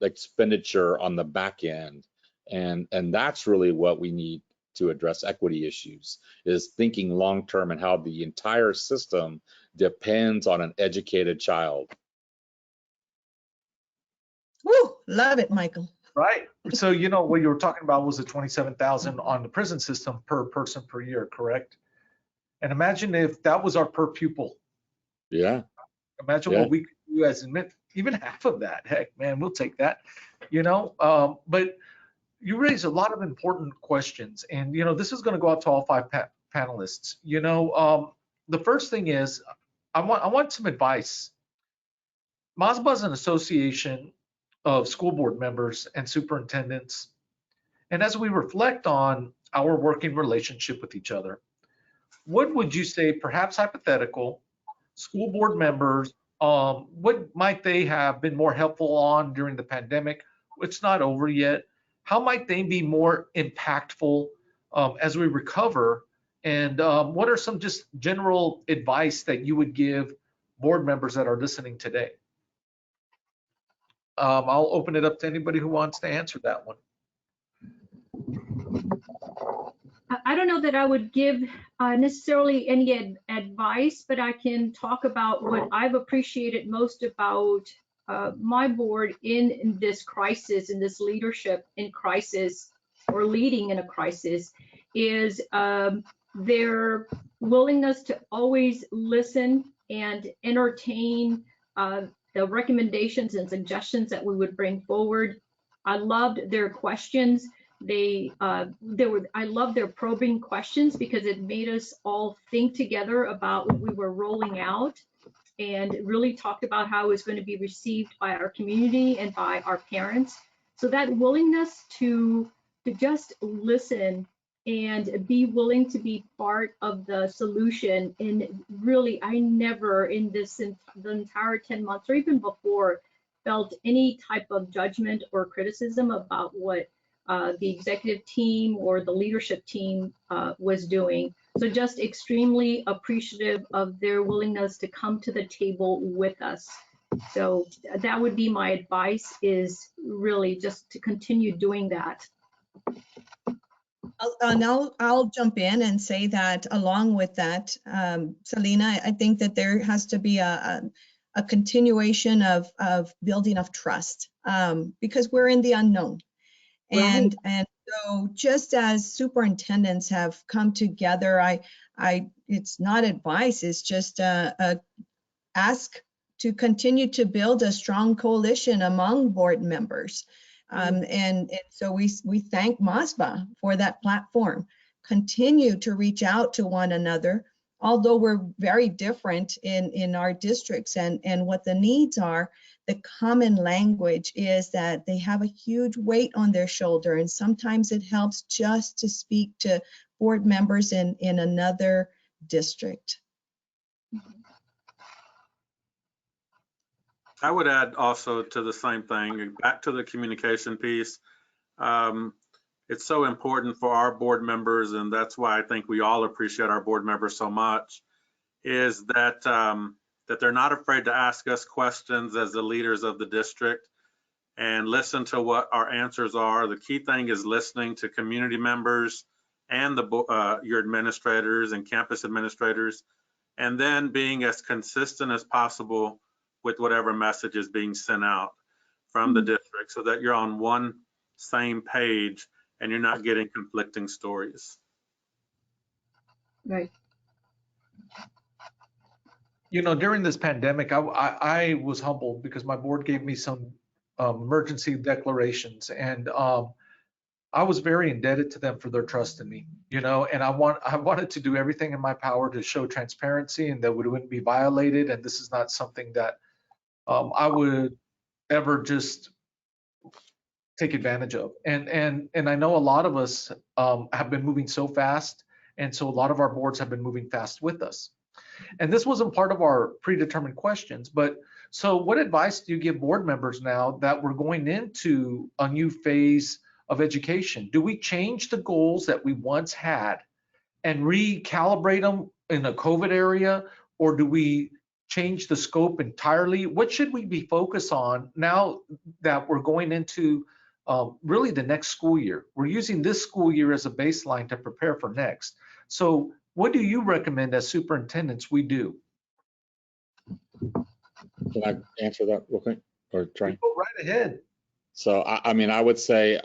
expenditure on the back end. And that's really what we need to address equity issues, is thinking long term and how the entire system depends on an educated child. Woo, love it, Michael. Right. So, you know, what you were talking about was the 27,000 on the prison system per person per year, correct? And imagine if that was our per pupil. Yeah. Imagine Yeah. what we could do as admit, even half of that. Heck, man, we'll take that, you know. But you raise a lot of important questions. And, you know, this is going to go out to all five panelists. You know, the first thing is I want some advice. MASBA is an association of school board members and superintendents. And as we reflect on our working relationship with each other, what would you say, perhaps hypothetical, school board members, what might they have been more helpful on during the pandemic? It's not over yet. How might they be more impactful as we recover? And what are some just general advice that you would give board members that are listening today? I'll open it up to anybody who wants to answer that one. I don't know that I would give necessarily any advice, but I can talk about what I've appreciated most about my board in this crisis, in this leadership in crisis or leading in a crisis, is their willingness to always listen and entertain the recommendations and suggestions that we would bring forward. I loved their questions. I love their probing questions because it made us all think together about what we were rolling out and really talked about how it was going to be received by our community and by our parents. So that willingness to just listen and be willing to be part of the solution. And really, I never in the entire 10 months or even before felt any type of judgment or criticism about what the executive team or the leadership team was doing. So just extremely appreciative of their willingness to come to the table with us. So that would be my advice, is really just to continue doing that. I'll jump in and say that along with that, Selena, I think that there has to be a continuation of building of trust because we're in the unknown. Right. And so just as superintendents have come together, it's not advice, it's just a ask to continue to build a strong coalition among board members. And so we thank MASBA for that platform. Continue to reach out to one another, although we're very different in our districts and what the needs are. The common language is that they have a huge weight on their shoulder, and sometimes it helps just to speak to board members in another district. I would add also to the same thing, back to the communication piece. It's so important for our board members, and that's why I think we all appreciate our board members so much, is that that they're not afraid to ask us questions as the leaders of the district and listen to what our answers are. The key thing is listening to community members and your administrators and campus administrators, and then being as consistent as possible with whatever message is being sent out from the district so that you're on one same page and you're not getting conflicting stories. Right. You know, during this pandemic, I was humbled because my board gave me some emergency declarations, and I was very indebted to them for their trust in me, you know, and I wanted to do everything in my power to show transparency and that we wouldn't be violated. And this is not something that I would ever just take advantage of. And I know a lot of us have been moving so fast, and so a lot of our boards have been moving fast with us. And this wasn't part of our predetermined questions, but so what advice do you give board members now that we're going into a new phase of education? Do we change the goals that we once had and recalibrate them in a COVID area, or do we change the scope entirely? What should we be focused on now that we're going into really the next school year? We're using this school year as a baseline to prepare for next. So what do you recommend as superintendents we do? Can I answer that real quick or try? Go right ahead. So I mean, I would say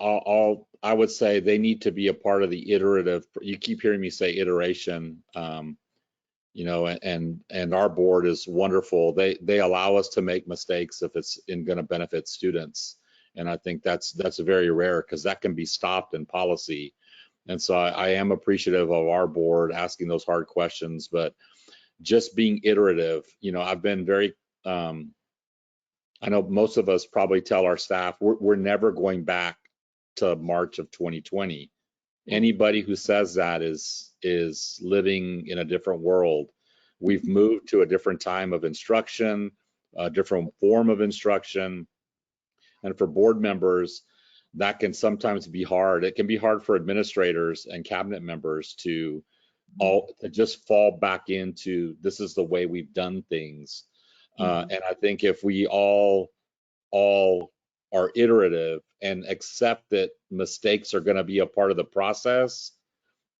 I would say they need to be a part of the iterative. You keep hearing me say iteration, you know, and our board is wonderful. They allow us to make mistakes if it's going to benefit students, and I think that's very rare because that can be stopped in policy. And so I am appreciative of our board asking those hard questions, but just being iterative. You know, I've been very I know most of us probably tell our staff we're never going back to March of 2020. Anybody who says that is living in a different world. We've moved to a different time of instruction, a different form of instruction. And for board members, that can sometimes be hard. It can be hard for administrators and cabinet members to just fall back into this is the way we've done things. And I think if we all are iterative and accept that mistakes are going to be a part of the process,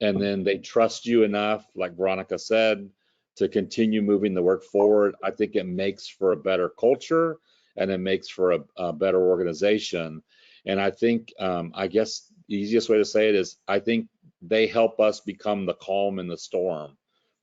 and then they trust you enough, like Veronica said, to continue moving the work forward, I think it makes for a better culture and it makes for a better organization. And I think, I guess the easiest way to say it is, I think they help us become the calm in the storm.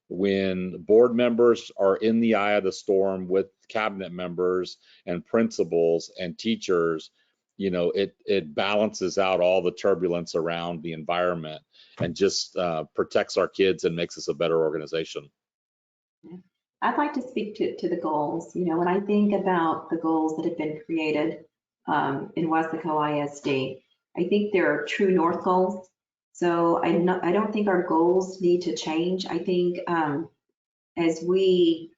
When board members are in the eye of the storm with cabinet members and principals and teachers, you know, it balances out all the turbulence around the environment and just protects our kids and makes us a better organization. I'd like to speak to the goals. You know, when I think about the goals that have been created in Weslaco ISD, I think they're true north goals. So I don't think our goals need to change. I think as we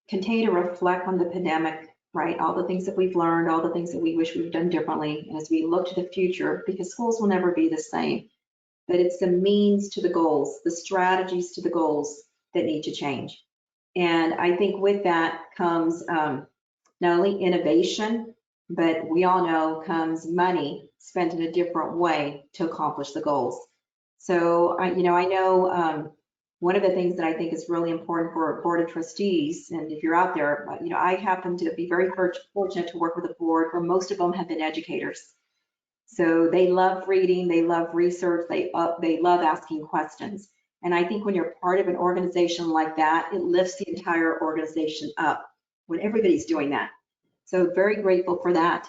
continue to reflect on the pandemic, right, all the things that we've learned, all the things that we wish we've done differently, and as we look to the future, because schools will never be the same, that it's the means to the goals, the strategies to the goals that need to change. And I think with that comes not only innovation, but we all know comes money spent in a different way to accomplish the goals. So, I know one of the things that I think is really important for a board of trustees, and if you're out there, you know, I happen to be very fortunate to work with a board where most of them have been educators. So they love reading, they love research, they love asking questions. And I think when you're part of an organization like that, it lifts the entire organization up when everybody's doing that. So very grateful for that.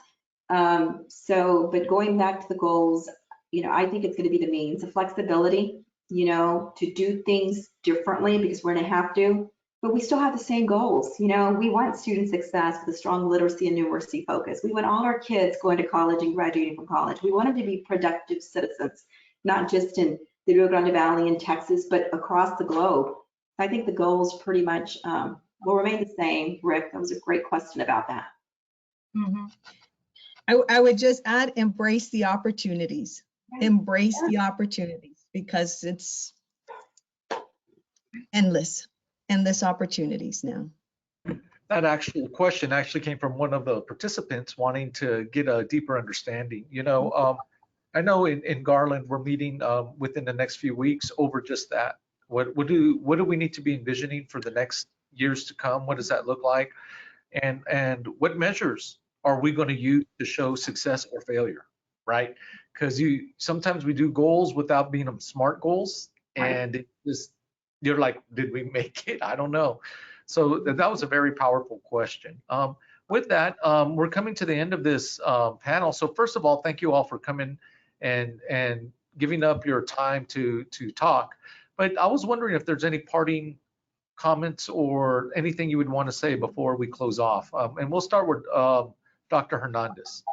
But going back to the goals, you know, I think it's going to be the means of flexibility, you know, to do things differently because we're going to have to, but we still have the same goals. You know, we want student success with a strong literacy and numeracy focus. We want all our kids going to college and graduating from college. We want them to be productive citizens, not just in the Rio Grande Valley in Texas, but across the globe. I think the goals pretty much will remain the same. Rick, that was a great question about that. I would just add, embrace the opportunities. Embrace the opportunities, because it's endless opportunities now. That actual question actually came from one of the participants wanting to get a deeper understanding. You know, I know in Garland, we're meeting within the next few weeks over just that. What do we need to be envisioning for the next years to come? What does that look like? And what measures are we going to use to show success or failure, right? Because sometimes we do goals without being SMART goals, and it just, you're like, did we make it? I don't know. So that was a very powerful question. With that, we're coming to the end of this panel. So first of all, thank you all for coming and giving up your time to talk. But I was wondering if there's any parting comments or anything you would want to say before we close off. And we'll start with Dr. Hernandez.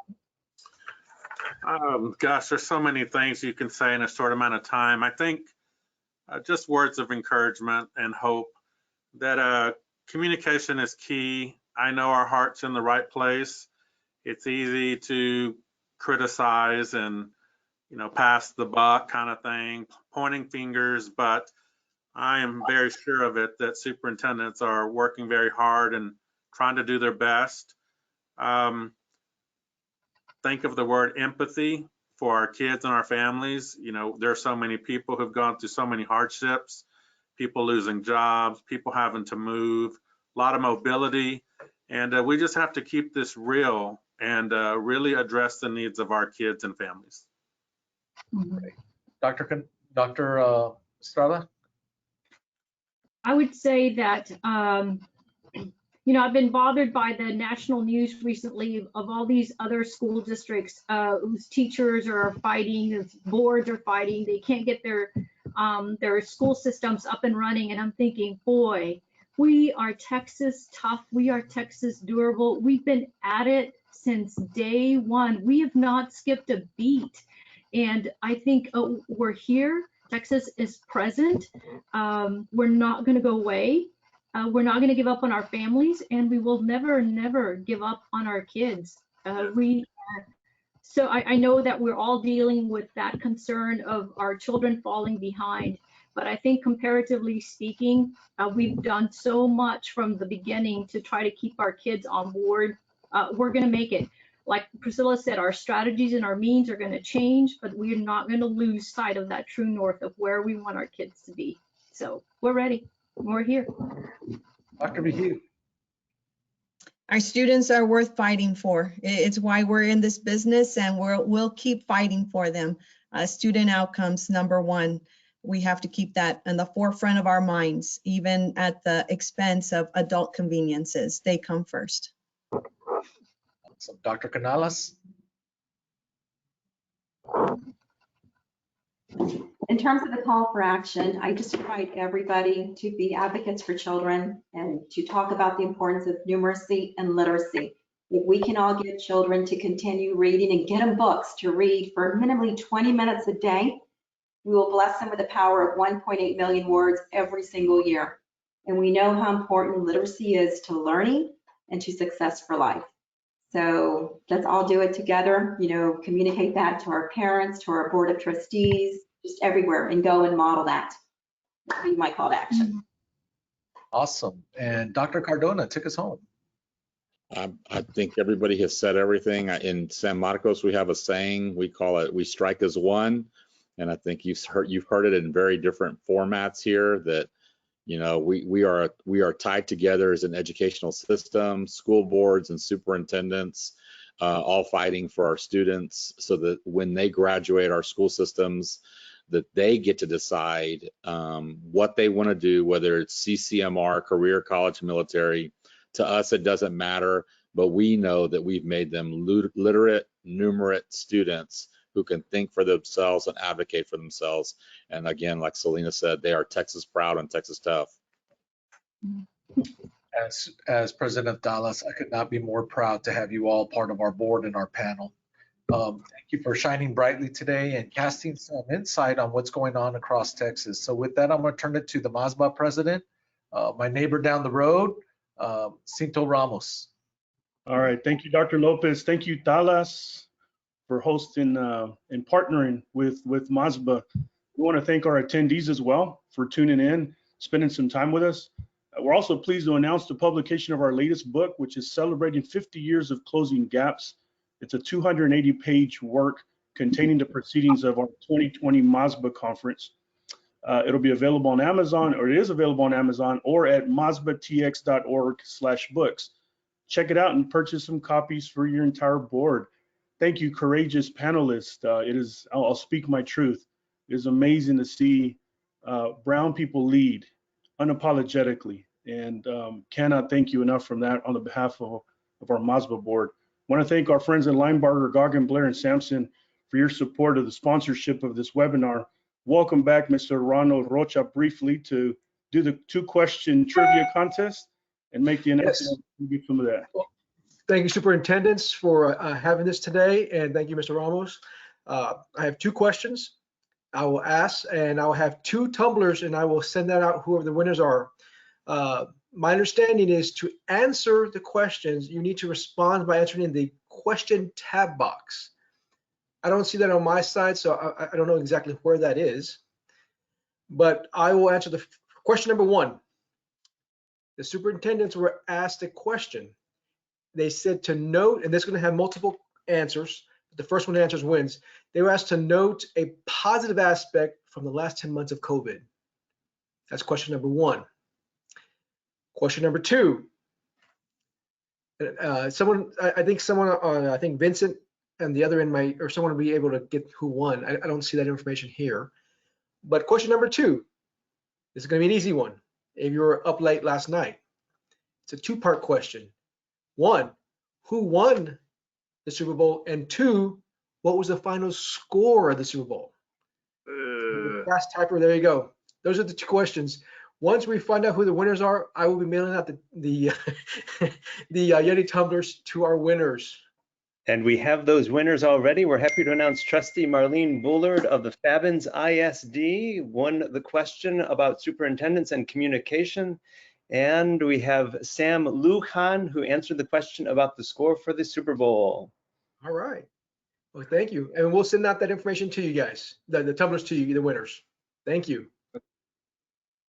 Gosh, there's so many things you can say in a short amount of time. I think just words of encouragement and hope that communication is key. I know our heart's in the right place. It's easy to criticize and, pass the buck kind of thing, pointing fingers, but I am very sure of it that superintendents are working very hard and trying to do their best. Think of the word empathy for our kids and our families. There are so many people who've gone through so many hardships, people losing jobs, people having to move, a lot of mobility. And we just have to keep this real and really address the needs of our kids and families. Dr. Estrada? I would say that, I've been bothered by the national news recently of all these other school districts whose teachers are fighting, whose boards are fighting. They can't get their school systems up and running. And I'm thinking, boy, we are Texas tough. We are Texas durable. We've been at it since day one. We have not skipped a beat. And I think we're here. Texas is present. We're not going to go away. We're not going to give up on our families, and we will never, never give up on our kids. So I know that we're all dealing with that concern of our children falling behind, but I think comparatively speaking, we've done so much from the beginning to try to keep our kids on board. We're going to make it. Like Priscilla said, our strategies and our means are going to change, but we're not going to lose sight of that true north of where we want our kids to be. So we're ready. We're here. Dr. Vigil. Our students are worth fighting for. It's why we're in this business, and we'll keep fighting for them. Student outcomes, number one. We have to keep that in the forefront of our minds, even at the expense of adult conveniences. They come first. So Dr. Canales. In terms of the call for action, I just invite everybody to be advocates for children and to talk about the importance of numeracy and literacy. If we can all get children to continue reading and get them books to read for minimally 20 minutes a day, we will bless them with the power of 1.8 million words every single year. And we know how important literacy is to learning and to success for life. So let's all do it together, communicate that to our parents, to our board of trustees, just everywhere, and go and model that. That'd be my call to action. Awesome. And Dr. Cardona, take us home. I think everybody has said everything. In San Marcos, we have a saying, we call it, we strike as one. And I think you've heard it in very different formats here, that we are tied together as an educational system, school boards and superintendents, all fighting for our students, so that when they graduate our school systems, that they get to decide what they want to do, whether it's CCMR, career, college, military. To us, it doesn't matter, but we know that we've made them literate, numerate students who can think for themselves and advocate for themselves. And again, like Selena said, they are Texas proud and Texas tough. As president of Dallas, I could not be more proud to have you all part of our board and our panel. Thank you for shining brightly today and casting some insight on what's going on across Texas. So with that, I'm going to turn it to the MASBA president, my neighbor down the road, Cinto Ramos. All right. Thank you, Dr. Lopez. Thank you, Dallas, for hosting and partnering with MASBA. We want to thank our attendees as well for tuning in, spending some time with us. We're also pleased to announce the publication of our latest book, which is celebrating 50 years of closing gaps. It's a 280-page work containing the proceedings of our 2020 MASBA conference. It'll be available on Amazon, or it is available on Amazon, or at masbatx.org/books. Check it out and purchase some copies for your entire board. Thank you, courageous panelists. I'll speak my truth. It is amazing to see brown people lead unapologetically, and cannot thank you enough from that on the behalf of our MASBA board. I want to thank our friends in Linebarger, Goggin, Blair, and Sampson for your support of the sponsorship of this webinar. Welcome back, Mr. Ronald Rocha, briefly to do the 2-question trivia contest and make the announcement. Yes. Give some of that. Thank you, superintendents, for having this today, and thank you, Mr. Ramos. I have 2 questions I will ask, and I will have 2 tumblers, and I will send that out whoever the winners are. My understanding is to answer the questions, you need to respond by answering in the question tab box. I don't see that on my side, so I don't know exactly where that is. But I will answer the question number 1. The superintendents were asked a question. They said to note, and this is going to have multiple answers. The first one that answers wins. They were asked to note a positive aspect from the last 10 months of COVID. That's question number 1. Question number 2. I think Vincent and the other end or someone will be able to get who won. I don't see that information here. But question number 2, this is going to be an easy one. If you were up late last night, it's a 2-part question. 1, who won the Super Bowl? And 2, what was the final score of the Super Bowl? Fast typer, there you go. Those are the 2 questions. Once we find out who the winners are, I will be mailing out the Yeti tumblers to our winners. And we have those winners already. We're happy to announce Trustee Marlene Bullard of the Fabens ISD won the question about superintendents and communication. And we have Sam Lujan, who answered the question about the score for the Super Bowl. All right. Well, thank you. And we'll send out that information to you guys, the tumblers to you, the winners. Thank you.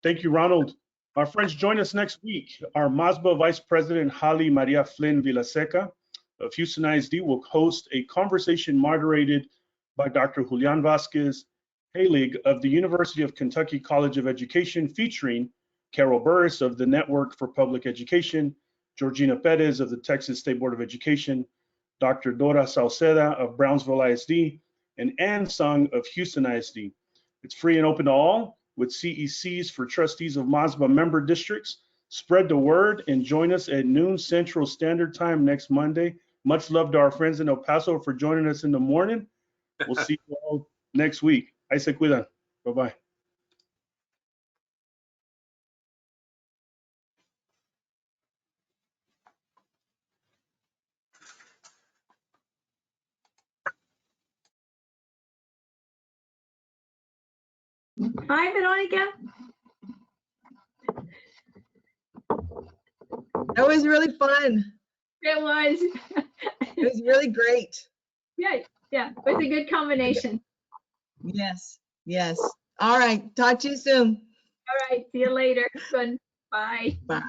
Thank you, Ronald. Our friends, join us next week. Our MASBA Vice President, Holly Maria Flynn Villaseca of Houston ISD, will host a conversation moderated by Dr. Julian Vasquez Halig of the University of Kentucky College of Education, featuring Carol Burris of the Network for Public Education, Georgina Perez of the Texas State Board of Education, Dr. Dora Salceda of Brownsville ISD, and Ann Sung of Houston ISD. It's free and open to all, with CECs for trustees of MASBA member districts. Spread the word and join us at noon Central Standard Time next Monday. Much love to our friends in El Paso for joining us in the morning. We'll see you all next week. Ahí se cuidan. Bye-bye. Hi, Veronica. That was really fun. It was. It was really great. Yeah, it was a good combination. Yes, yes. All right. Talk to you soon. All right, see you later. Good. Bye. Bye.